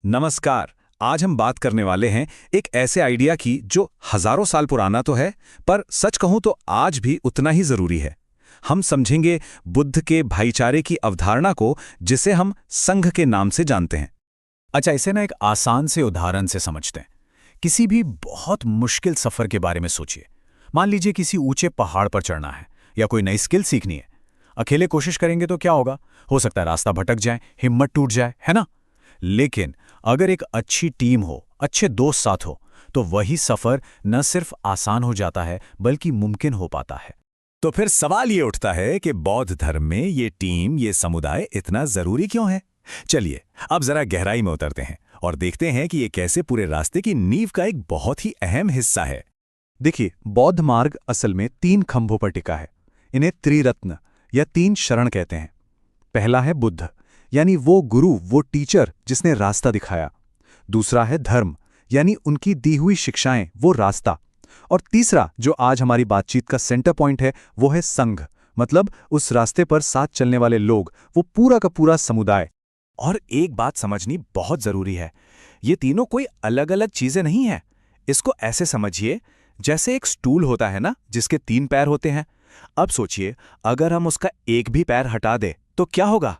नमस्कार। आज हम बात करने वाले हैं एक ऐसे आइडिया की जो हजारों साल पुराना तो है, पर सच कहूं तो आज भी उतना ही जरूरी है। हम समझेंगे बुद्ध के भाईचारे की अवधारणा को, जिसे हम संघ के नाम से जानते हैं। अच्छा, इसे ना एक आसान से उदाहरण से समझते हैं। किसी भी बहुत मुश्किल सफर के बारे में सोचिए। मान लीजिए किसी ऊंचे पहाड़ पर चढ़ना है या कोई नई स्किल सीखनी है। अकेले कोशिश करेंगे तो क्या होगा? हो सकता है रास्ता भटक जाए, हिम्मत टूट जाए, है ना? लेकिन अगर एक अच्छी टीम हो, अच्छे दोस्त साथ हो, तो वही सफर न सिर्फ आसान हो जाता है बल्कि मुमकिन हो पाता है। तो फिर सवाल ये उठता है कि बौद्ध धर्म में ये टीम, ये समुदाय इतना जरूरी क्यों है? चलिए अब जरा गहराई में उतरते हैं और देखते हैं कि ये कैसे पूरे रास्ते की नींव का एक बहुत ही अहम हिस्सा है। देखिए, बौद्ध मार्ग असल में 3 खंभों पर टिका है। इन्हें त्रिरत्न या 3 शरण कहते हैं। पहला है बुद्ध, यानी वो गुरु, वो टीचर जिसने रास्ता दिखाया। दूसरा है धर्म, यानी उनकी दी हुई शिक्षाएं, वो रास्ता। और तीसरा, जो आज हमारी बातचीत का सेंटर पॉइंट है, वो है संघ, मतलब उस रास्ते पर साथ चलने वाले लोग, वो पूरा का पूरा समुदाय। और एक बात समझनी बहुत जरूरी है, ये तीनों कोई अलग अलग चीजें नहीं है। इसको ऐसे समझिए जैसे एक स्टूल होता है ना, जिसके 3 पैर होते हैं। अब सोचिए, अगर हम उसका एक भी पैर हटा दें तो क्या होगा?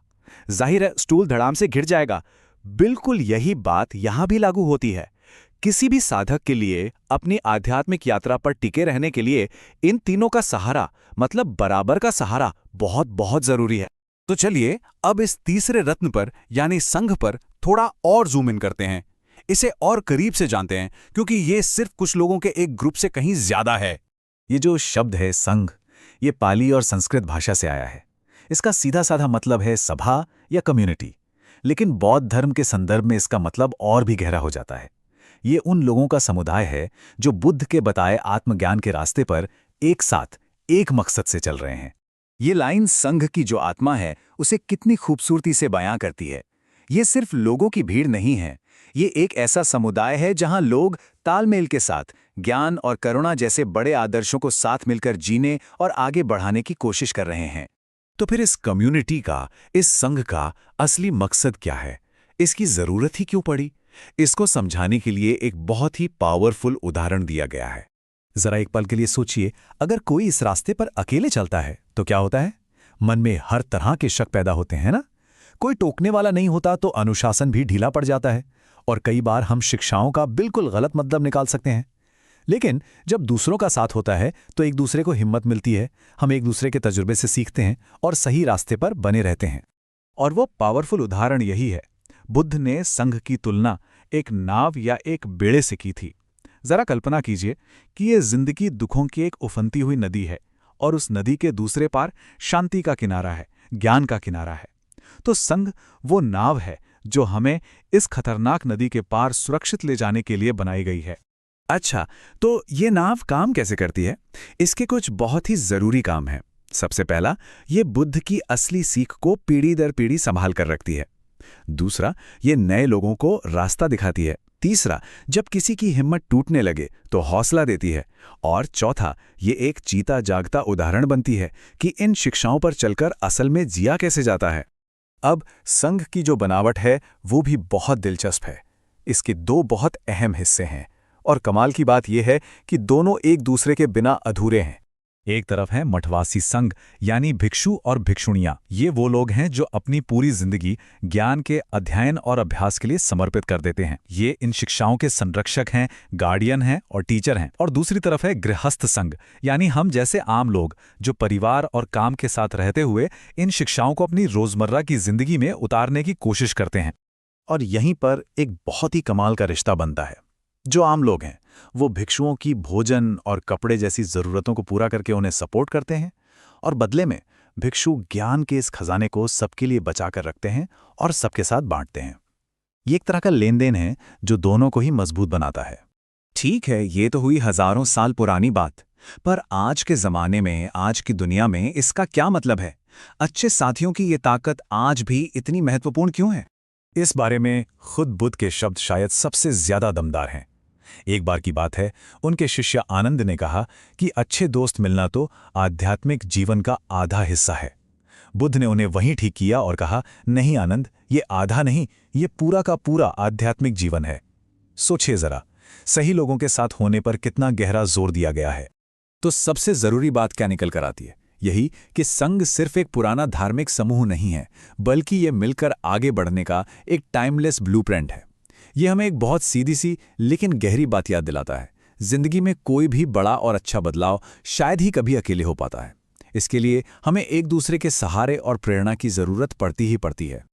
जाहिर है स्टूल धड़ाम से गिर जाएगा। बिल्कुल यही बात यहां भी लागू होती है। किसी भी साधक के लिए अपनी आध्यात्मिक यात्रा पर टिके रहने के लिए इन तीनों का सहारा, मतलब बराबर का सहारा, बहुत बहुत जरूरी है। तो चलिए अब इस तीसरे रत्न पर यानी संघ पर थोड़ा और जूम इन करते हैं। इसे और करीब से जानते हैं, क्योंकि ये सिर्फ कुछ लोगों के एक ग्रुप से कहीं ज्यादा है। ये जो शब्द है संघ, ये पाली और संस्कृत भाषा से आया है। इसका सीधा साधा मतलब है सभा या कम्युनिटी। लेकिन बौद्ध धर्म के संदर्भ में इसका मतलब और भी गहरा हो जाता है। ये उन लोगों का समुदाय है जो बुद्ध के बताए आत्मज्ञान के रास्ते पर एक साथ, एक मकसद से चल रहे हैं। ये लाइन संघ की जो आत्मा है, उसे कितनी खूबसूरती से बयां करती है। ये सिर्फ लोगों की भीड़ नहीं है, ये एक ऐसा समुदाय है जहां लोग तालमेल के साथ ज्ञान और करुणा जैसे बड़े आदर्शों को साथ मिलकर जीने और आगे बढ़ाने की कोशिश कर रहे हैं। तो फिर इस कम्युनिटी का, इस संघ का असली मकसद क्या है? इसकी जरूरत ही क्यों पड़ी? इसको समझाने के लिए एक बहुत ही पावरफुल उदाहरण दिया गया है। जरा एक पल के लिए सोचिए, अगर कोई इस रास्ते पर अकेले चलता है तो क्या होता है? मन में हर तरह के शक पैदा होते हैं ना। कोई टोकने वाला नहीं होता तो अनुशासन भी ढीला पड़ जाता है, और कई बार हम शिक्षाओं का बिल्कुल गलत मतलब निकाल सकते हैं। लेकिन जब दूसरों का साथ होता है तो एक दूसरे को हिम्मत मिलती है, हम एक दूसरे के तजुर्बे से सीखते हैं और सही रास्ते पर बने रहते हैं। और वो पावरफुल उदाहरण यही है। बुद्ध ने संघ की तुलना एक नाव या एक बेड़े से की थी। जरा कल्पना कीजिए कि ये जिंदगी दुखों की एक उफनती हुई नदी है और उस नदी के दूसरे पार शांति का किनारा है, ज्ञान का किनारा है। तो संघ वो नाव है जो हमें इस खतरनाक नदी के पार सुरक्षित ले जाने के लिए बनाई गई है। अच्छा, तो ये नाव काम कैसे करती है? इसके कुछ बहुत ही जरूरी काम हैं। सबसे पहला, ये बुद्ध की असली सीख को पीढ़ी दर पीढ़ी संभाल कर रखती है। दूसरा, ये नए लोगों को रास्ता दिखाती है। तीसरा, जब किसी की हिम्मत टूटने लगे तो हौसला देती है। और चौथा, ये एक जीता जागता उदाहरण बनती है कि इन शिक्षाओं पर चलकर असल में जिया कैसे जाता है। अब संघ की जो बनावट है वो भी बहुत दिलचस्प है। इसके 2 बहुत अहम हिस्से हैं, और कमाल की बात यह है कि दोनों एक दूसरे के बिना अधूरे हैं। एक तरफ है मठवासी संघ, यानी भिक्षु और भिक्षुणियां। ये वो लोग हैं जो अपनी पूरी जिंदगी ज्ञान के अध्ययन और अभ्यास के लिए समर्पित कर देते हैं। ये इन शिक्षाओं के संरक्षक हैं, गार्डियन हैं और टीचर हैं। और दूसरी तरफ है गृहस्थ संघ, यानी हम जैसे आम लोग जो परिवार और काम के साथ रहते हुए इन शिक्षाओं को अपनी रोजमर्रा की जिंदगी में उतारने की कोशिश करते हैं। और यहीं पर एक बहुत ही कमाल का रिश्ता बनता है। जो आम लोग हैं वो भिक्षुओं की भोजन और कपड़े जैसी ज़रूरतों को पूरा करके उन्हें सपोर्ट करते हैं, और बदले में भिक्षु ज्ञान के इस खजाने को सबके लिए बचा कर रखते हैं और सबके साथ बांटते हैं। ये एक तरह का लेन देन है जो दोनों को ही मजबूत बनाता है। ठीक है, ये तो हुई हजारों साल पुरानी बात, पर आज के जमाने में, आज की दुनिया में इसका क्या मतलब है? अच्छे साथियों की ये ताकत आज भी इतनी महत्वपूर्ण क्यों है? इस बारे में खुद बुद्ध के शब्द शायद सबसे ज्यादा दमदार हैं। एक बार की बात है, उनके शिष्य आनंद ने कहा कि अच्छे दोस्त मिलना तो आध्यात्मिक जीवन का आधा हिस्सा है। बुद्ध ने उन्हें वहीं ठीक किया और कहा, नहीं आनंद, ये आधा नहीं, ये पूरा का पूरा आध्यात्मिक जीवन है। सोचिए जरा, सही लोगों के साथ होने पर कितना गहरा जोर दिया गया है। तो सबसे जरूरी बात क्या निकल कर आती है? यही कि संघ सिर्फ एक पुराना धार्मिक समूह नहीं है, बल्कि ये मिलकर आगे बढ़ने का एक टाइमलेस ब्लूप्रिंट है। ये हमें एक बहुत सीधी सी लेकिन गहरी बात याद दिलाता है। जिंदगी में कोई भी बड़ा और अच्छा बदलाव शायद ही कभी अकेले हो पाता है। इसके लिए हमें एक दूसरे के सहारे और प्रेरणा की जरूरत पड़ती ही पड़ती है।